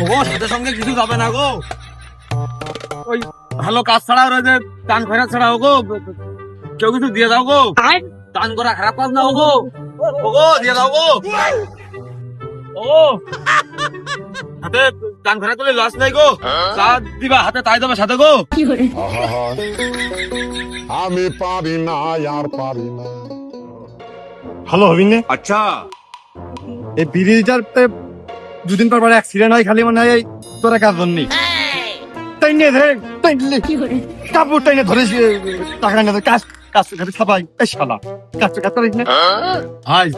ওগো সাথে সঙ্গে কিছু যাবে না গো, ওই ভালো কাজ ছাড়া ওই যে টান ফেরা ছাড়া ওগো কেউ কিছু দিয়ে দাও গো, টান করা খারাপ কাজ না ওগো, ওগো দিয়ে দাও গো, ও হাতে টান ফেরা করলে লস নাই গো, চা দিবা হাতে তাই দেবে সাথে গো। আমি পারি না আর পারি না। ভালো হবি না? আচ্ছা এই ব্রিজটার দুদিন পর পর অ্যাক্সিডেন্ট হয় খালি মনে হয় এই তোরা কাজ নেই, তাই নিয়ে ধরে কাপড় টাই নিয়ে ধরে টাকা নিয়ে কাজ কাজ খাতে ছাপাই এই শালা কাজ কাজ করিস না। আজ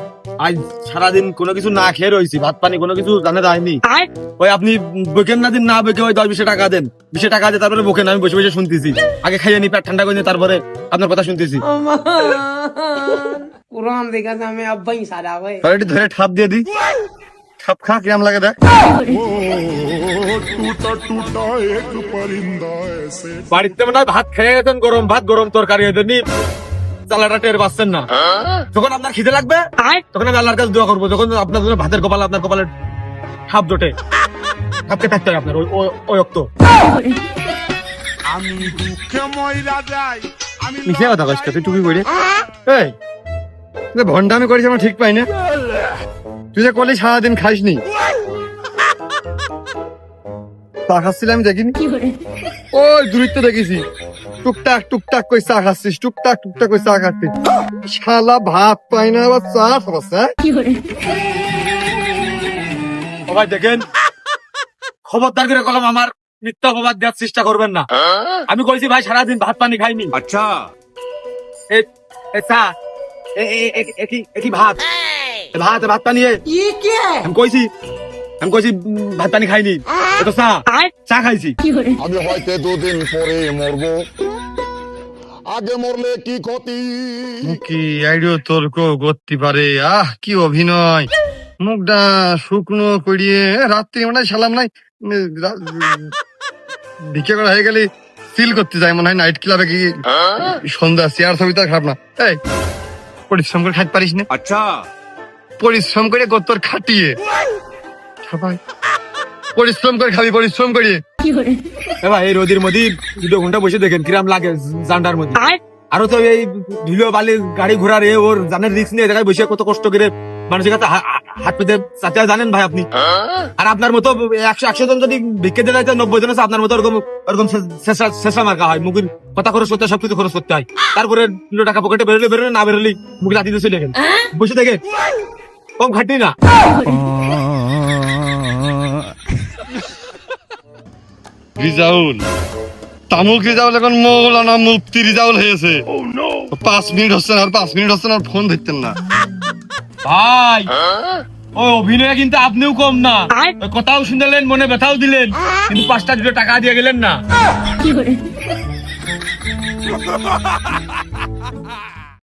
আজ সারাদিন কোনো কিছু না খেয়ে রয়েছি, ভাত পানি কোনো কিছু জানে যায়নি। ওই আপনি বকেন না দিন না বকে ওই 10-20 টাকা দেন, 20 টাকা দিয়ে তারপরে বকেন, আমি বসে বসে শুনতেছি, আগে খাইয়ে নি পেট ঠান্ডা করে নিয়ে তারপরে আপনার কথা শুনতেছি। कुरान देखा था मैं अब वही सारा हुए অলরেডি ধরে ঠাপ দিয়ে দি, ঠাপ খা কিরাম লাগে দেখ। ও টুটা টুটা এক পরিন্দা ऐसे বাড়িতে মনে হয় ভাত খেয়ে গেছেন, গরম ভাত গরম তরকারি এদেরনি, চালাটা টের পাচ্ছেন না। যখন আপনার খিদে লাগবে তখন আমি আল্লাহর কাছে দোয়া করবো, যখন আপনার জন্য ভাতের কপালে আপনার কপালে ঠাপ জোটে, ঠাপকে থাকতে হয় আপনার ওই অক্ত। আমি দুঃখে মইরা যাই, আমি মিশে কথা কইস তুই টুপি পরে এই ভন্ডামি করিস আমার ঠিক পাই না। তুই যে কলি সারাদিন খাইস নি, চা খাচ্ছিলাম আমি দেখিনি, ওই দূরত্ব দেখেছি টুকটাক টুকটাক কই চা খাচ্ছিস, টুকটাক টুকটাক কই চা খাচ্ছিস, শালা ভাত পাই না আবার চা খাচ্ছে। ও ভাই দেখেন, খবরদার করে কলম আমার মিথ্যা অপবাদ দেওয়ার চেষ্টা করবেন না। আমি কইছি ভাই সারাদিন ভাত পানি খাইনি। আচ্ছা চা একই ভাত ভাত ভাত পানি ये क्या है আমি কইছি ভাত পানি খাইনি, এটা চা চা খাইছি। আমি হয়তো দুদিন পরে মরবো, আগে মরলে কি ক্ষতি। কি আইডিও তোর করতে পারে, আহ কি অভিনয়, মুখটা শুকনো করিয়ে রাত্রি মানে সালাম নাই ভিক্ষে করা হয়ে গেলে সিল করতে যায় মনে হয় নাইট ক্লাবে কি সন্ধ্যা চেয়ার ছবি তো আর খারাপ না। এই পরিশ্রম করে খাইতে পারিস না? আচ্ছা পরিশ্রম করে তোর খাটিয়ে সবাই পরিশ্রম করে খাবি, পরিশ্রম করিয়ে। ভাই এই রোদের মধ্যে 2 ঘন্টা বসে দেখেন কিরাম লাগে জান্ডার মধ্যে, আরো তো এই ধুলো বালি গাড়ি ঘোড়ার ওর জানের রিস্ক নিয়ে জায়গায় বসে কত কষ্ট করে মানুষের কাছে হাত পেতে চাচা জানেন ভাই আপনি। আর আপনার মতো 100 জন যদি ভিক্ষে দিলে 90 জন আছে আপনার মতো ওরকম ওরকম শেষা মার্কা হয়, মুখের কথা খরচ করতে হয়, সবকিছু খরচ করতে হয়, তারপরে টাকা পকেটে বেরোলে না বেরোলে মুখে লাঠি দিয়ে চলে গেল বসে দেখে কম খাটি না। রিজাউল তামুক রিজাউল এখন মৌলানা মুফতি রিজাউল হয়েছে। 5 মিনিট হচ্ছে না, আর 5 মিনিট হচ্ছে না, ফোন ধরতেন না ভাই। ও অভিনয় কিন্তু আপনিও কম না, ওই কথাও শুনলেন মনে ব্যথাও দিলেন, কিন্তু 5টা দুটো টাকা দিয়ে গেলেন না।